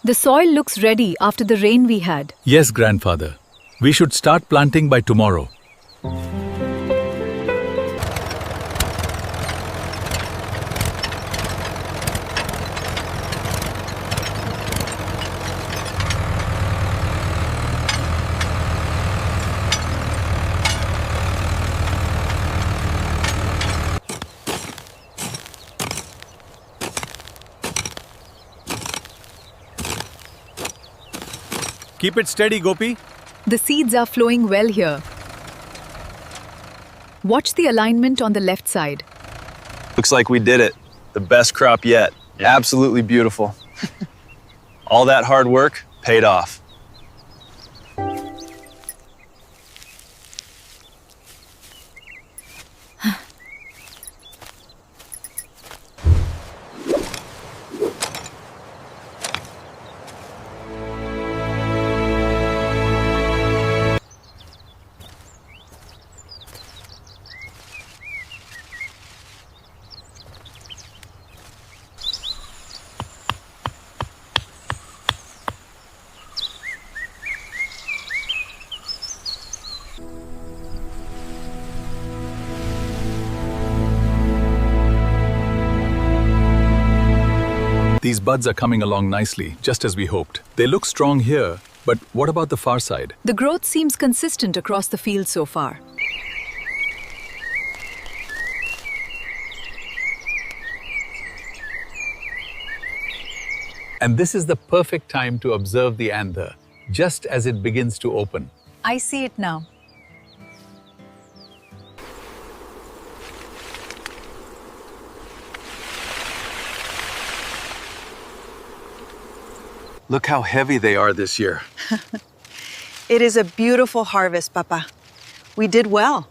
The soil looks ready after the rain we had. Yes, grandfather. We should start planting by tomorrow. Keep it steady, Gopi. The seeds are flowing well here. Watch the alignment on the left side. Looks like we did it. The best crop yet. Absolutely beautiful. All that hard work paid off. These buds are coming along nicely, just as we hoped. They look strong here, but what about the far side? The growth seems consistent across the field so far. And this is the perfect time to observe the anther, just as it begins to open. I see it now. Look how heavy they are this year. It is a beautiful harvest, Papa. We did well.